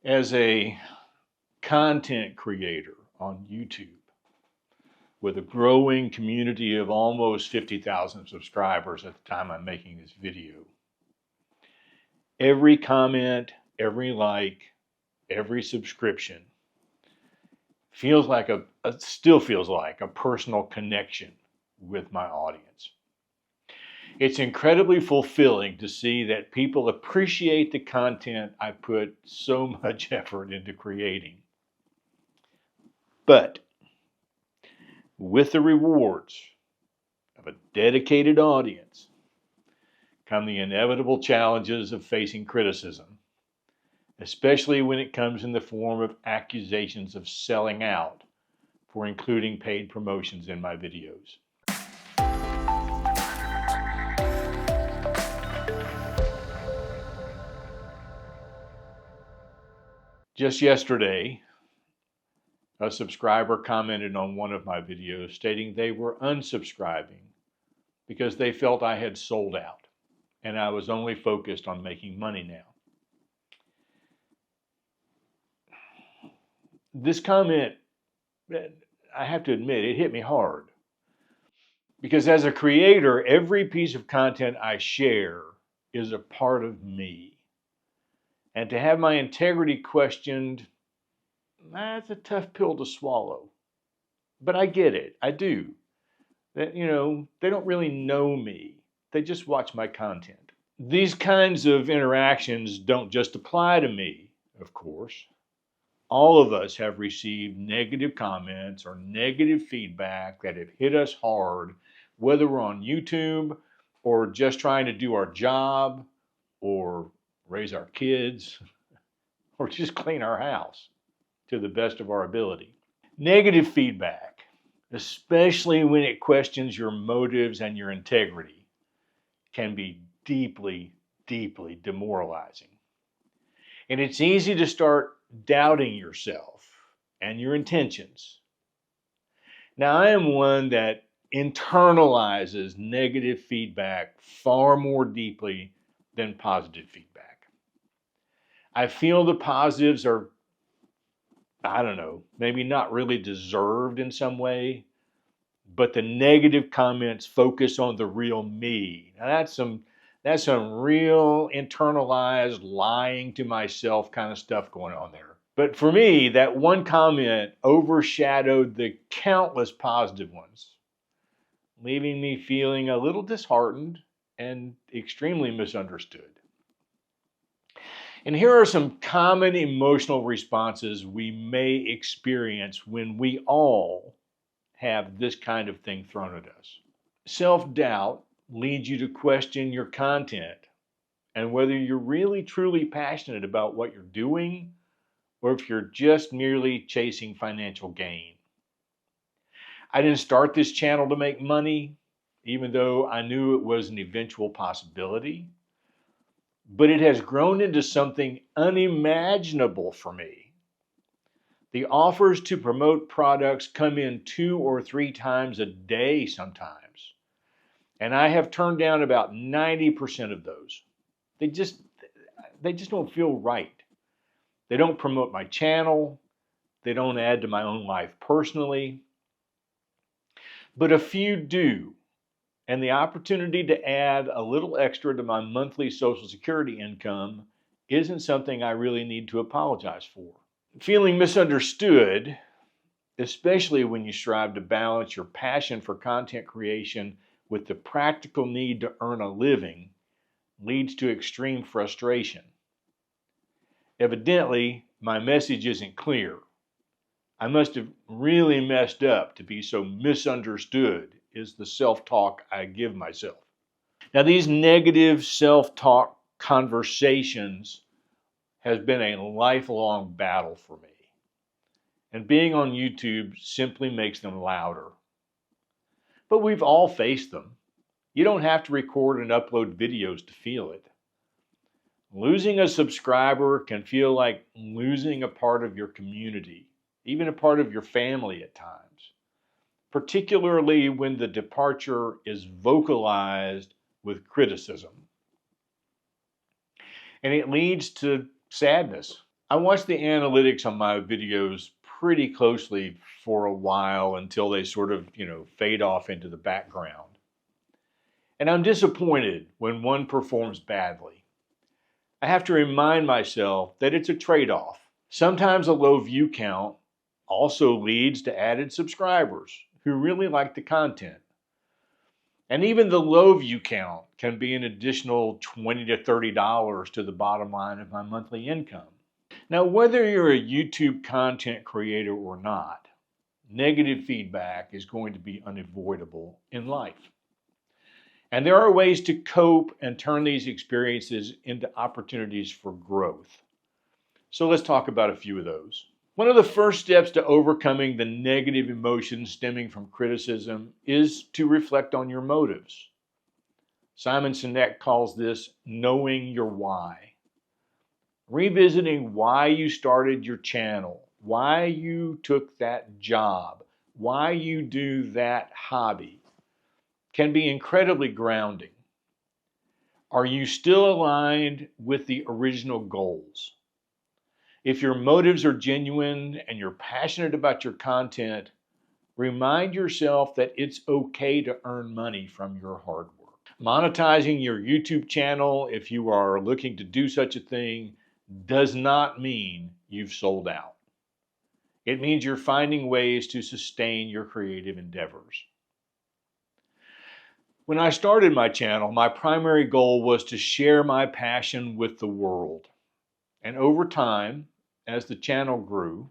As a content creator on YouTube with a growing community of almost 50,000 subscribers at the time I'm making this video, every comment, every like, every subscription still feels like a personal connection with my audience. It's incredibly fulfilling to see that people appreciate the content I put so much effort into creating. But with the rewards of a dedicated audience come the inevitable challenges of facing criticism, especially when it comes in the form of accusations of selling out for including paid promotions in my videos. Just yesterday, a subscriber commented on one of my videos stating they were unsubscribing because they felt I had sold out and I was only focused on making money now. This comment, I have to admit, it hit me hard. Because as a creator, every piece of content I share is a part of me. And to have my integrity questioned, that's a tough pill to swallow. But I get it. I do. That, they don't really know me. They just watch my content. These kinds of interactions don't just apply to me, of course. All of us have received negative comments or negative feedback that have hit us hard, whether we're on YouTube or just trying to do our job or raise our kids or just clean our house to the best of our ability. Negative feedback, especially when it questions your motives and your integrity, can be deeply, deeply demoralizing. And it's easy to start doubting yourself and your intentions. Now, I am one that internalizes negative feedback far more deeply than positive feedback. I feel the positives are, maybe not really deserved in some way, but the negative comments focus on the real me. Now, that's some real internalized lying to myself kind of stuff going on there. But for me, that one comment overshadowed the countless positive ones, leaving me feeling a little disheartened and extremely misunderstood. And here are some common emotional responses we may experience when we all have this kind of thing thrown at us. Self-doubt leads you to question your content and whether you're really truly passionate about what you're doing or if you're just merely chasing financial gain. I didn't start this channel to make money, even though I knew it was an eventual possibility, but it has grown into something unimaginable for me. The offers to promote products come in 2 or 3 times a day sometimes. And I have turned down about 90% of those. They just don't feel right. They don't promote my channel. They don't add to my own life personally. But a few do. And the opportunity to add a little extra to my monthly Social Security income isn't something I really need to apologize for. Feeling misunderstood, especially when you strive to balance your passion for content creation with the practical need to earn a living, leads to extreme frustration. Evidently, my message isn't clear. I must have really messed up to be so misunderstood, is the self-talk I give myself. Now, these negative self-talk conversations has been a lifelong battle for me. And being on YouTube simply makes them louder. But we've all faced them. You don't have to record and upload videos to feel it. Losing a subscriber can feel like losing a part of your community, even a part of your family at times, particularly when the departure is vocalized with criticism. And it leads to sadness I watch the analytics on my videos pretty closely for a while until they sort of, fade off into the background. And I'm disappointed when one performs badly. I have to remind myself that it's a trade-off. Sometimes a low view count also leads to added subscribers who really like the content. And even the low view count can be an additional $20 to $30 to the bottom line of my monthly income. Now, whether you're a YouTube content creator or not, negative feedback is going to be unavoidable in life. And there are ways to cope and turn these experiences into opportunities for growth. So let's talk about a few of those. One of the first steps to overcoming the negative emotions stemming from criticism is to reflect on your motives. Simon Sinek calls this knowing your why. Revisiting why you started your channel, why you took that job, why you do that hobby, can be incredibly grounding. Are you still aligned with the original goals? If your motives are genuine and you're passionate about your content, remind yourself that it's okay to earn money from your hard work. Monetizing your YouTube channel, if you are looking to do such a thing, does not mean you've sold out. It means you're finding ways to sustain your creative endeavors. When I started my channel, my primary goal was to share my passion with the world. And over time, as the channel grew,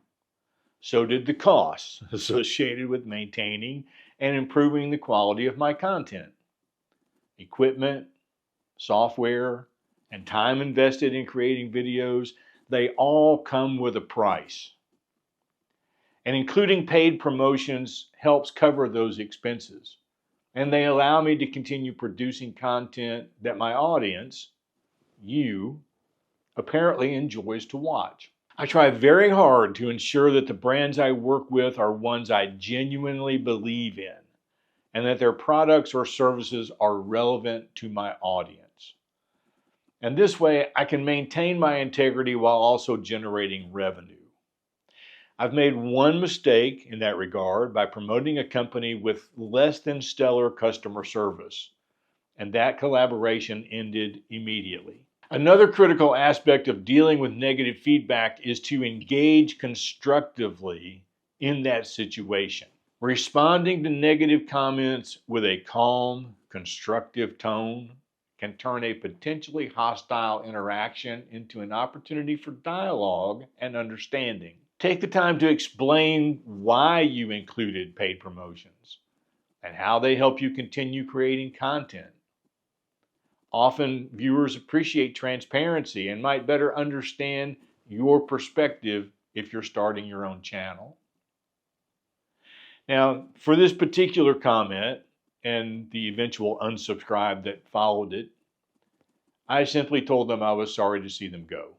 so did the costs associated with maintaining and improving the quality of my content. Equipment, software, and time invested in creating videos, they all come with a price. And including paid promotions helps cover those expenses. And they allow me to continue producing content that my audience, you, apparently enjoys to watch. I try very hard to ensure that the brands I work with are ones I genuinely believe in, and that their products or services are relevant to my audience. And this way, I can maintain my integrity while also generating revenue. I've made one mistake in that regard by promoting a company with less than stellar customer service, and that collaboration ended immediately. Another critical aspect of dealing with negative feedback is to engage constructively in that situation. Responding to negative comments with a calm, constructive tone can turn a potentially hostile interaction into an opportunity for dialogue and understanding. Take the time to explain why you included paid promotions and how they help you continue creating content. Often, viewers appreciate transparency and might better understand your perspective if you're starting your own channel. Now, for this particular comment and the eventual unsubscribe that followed it, I simply told them I was sorry to see them go.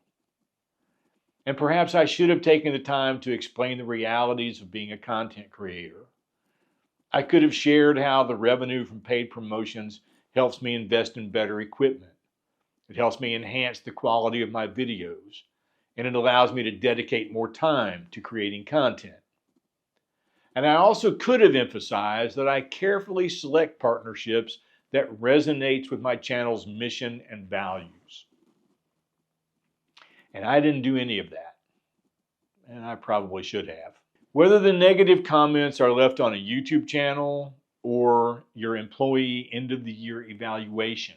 And perhaps I should have taken the time to explain the realities of being a content creator. I could have shared how the revenue from paid promotions helps me invest in better equipment. It helps me enhance the quality of my videos, and it allows me to dedicate more time to creating content. And I also could have emphasized that I carefully select partnerships that resonates with my channel's mission and values. And I didn't do any of that. And I probably should have. Whether the negative comments are left on a YouTube channel or your employee end of the year evaluation,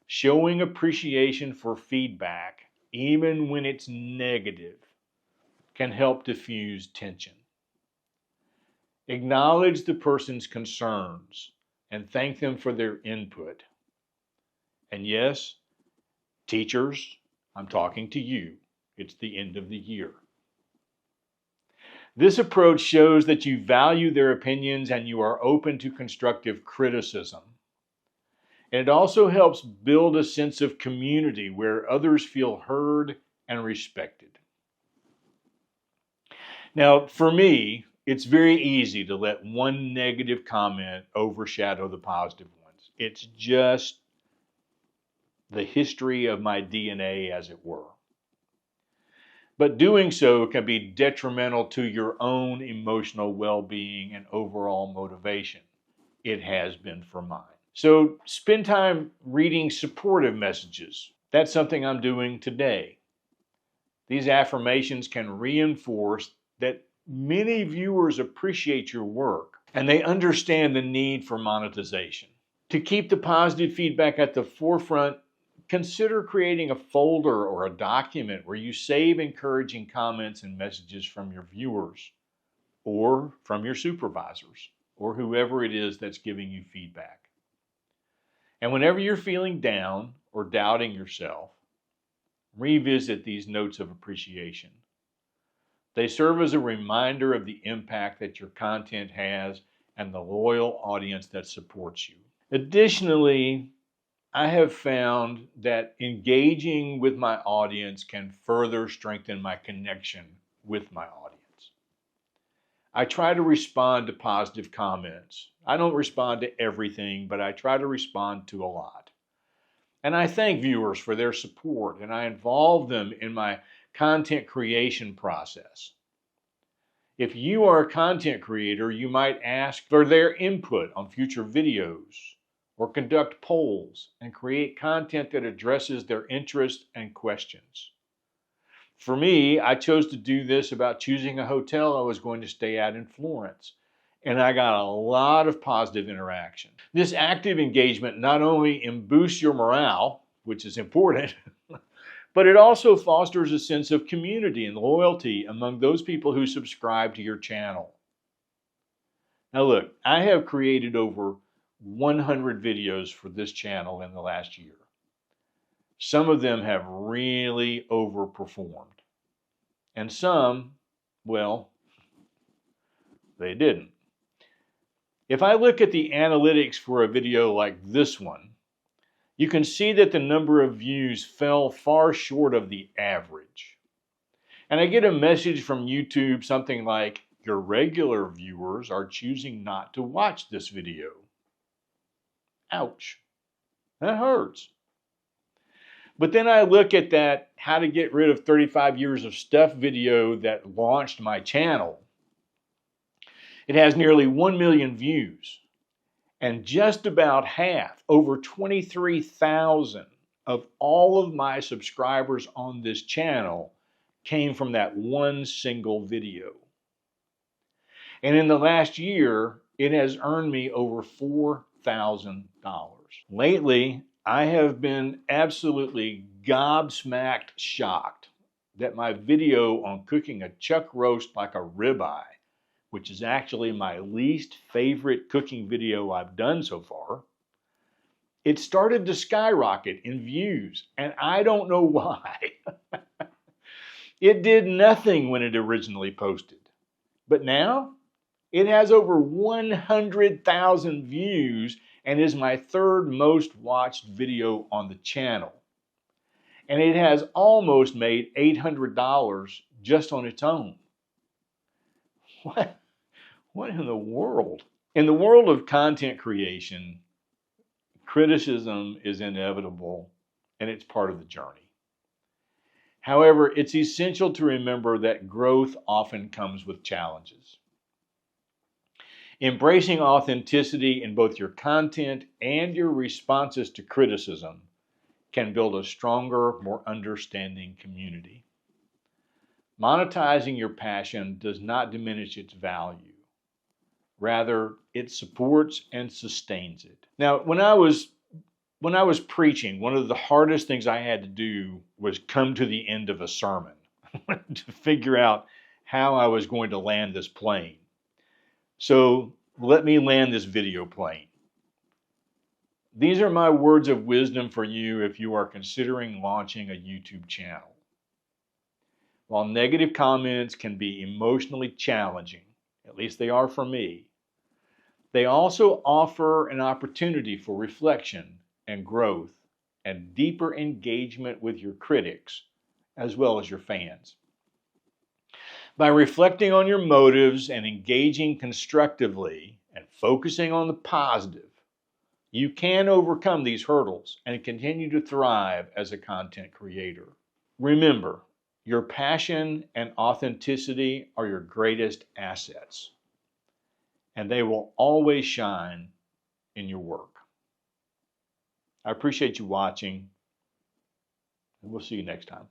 showing appreciation for feedback, even when it's negative, can help diffuse tension. Acknowledge the person's concerns and thank them for their input. And yes, teachers, I'm talking to you. It's the end of the year. This approach shows that you value their opinions and you are open to constructive criticism. And it also helps build a sense of community where others feel heard and respected. Now, for me, it's very easy to let one negative comment overshadow the positive ones. It's just the history of my DNA, as it were. But doing so can be detrimental to your own emotional well-being and overall motivation. It has been for mine. So spend time reading supportive messages. That's something I'm doing today. These affirmations can reinforce that many viewers appreciate your work and they understand the need for monetization. To keep the positive feedback at the forefront, consider creating a folder or a document where you save encouraging comments and messages from your viewers or from your supervisors or whoever it is that's giving you feedback. And whenever you're feeling down or doubting yourself, revisit these notes of appreciation. They serve as a reminder of the impact that your content has and the loyal audience that supports you. Additionally, I have found that engaging with my audience can further strengthen my connection with my audience. I try to respond to positive comments. I don't respond to everything, but I try to respond to a lot. And I thank viewers for their support, and I involve them in my content creation process. If you are a content creator, you might ask for their input on future videos, or conduct polls and create content that addresses their interests and questions. For me, I chose to do this about choosing a hotel I was going to stay at in Florence, and I got a lot of positive interaction. This active engagement not only boosts your morale, which is important, but it also fosters a sense of community and loyalty among those people who subscribe to your channel. Now look, I have created over 100 videos for this channel in the last year. Some of them have really overperformed. And some, well, they didn't. If I look at the analytics for a video like this one, you can see that the number of views fell far short of the average. And I get a message from YouTube, something like, your regular viewers are choosing not to watch this video. Ouch. That hurts. But then I look at that how to get rid of 35 years of stuff video that launched my channel. It has nearly 1 million views. And just about half, over 23,000 of all of my subscribers on this channel came from that one single video. And in the last year, it has earned me over $4,000. Lately, I have been absolutely gobsmacked shocked that my video on cooking a chuck roast like a ribeye, which is actually my least favorite cooking video I've done so far, it started to skyrocket in views, and I don't know why. It did nothing when it originally posted, but now it has over 100,000 views and is my third most watched video on the channel. And it has almost made $800 just on its own. What in the world? In the world of content creation, criticism is inevitable and it's part of the journey. However, it's essential to remember that growth often comes with challenges. Embracing authenticity in both your content and your responses to criticism can build a stronger, more understanding community. Monetizing your passion does not diminish its value. Rather, it supports and sustains it. Now, when I was preaching, one of the hardest things I had to do was come to the end of a sermon to figure out how I was going to land this plane. So let me land this video plane. These are my words of wisdom for you if you are considering launching a YouTube channel. While negative comments can be emotionally challenging, at least they are for me, they also offer an opportunity for reflection and growth and deeper engagement with your critics as well as your fans. By reflecting on your motives and engaging constructively and focusing on the positive, you can overcome these hurdles and continue to thrive as a content creator. Remember, Your passion and authenticity are your greatest assets, and they will always shine in your work. I appreciate you watching, and we'll see you next time.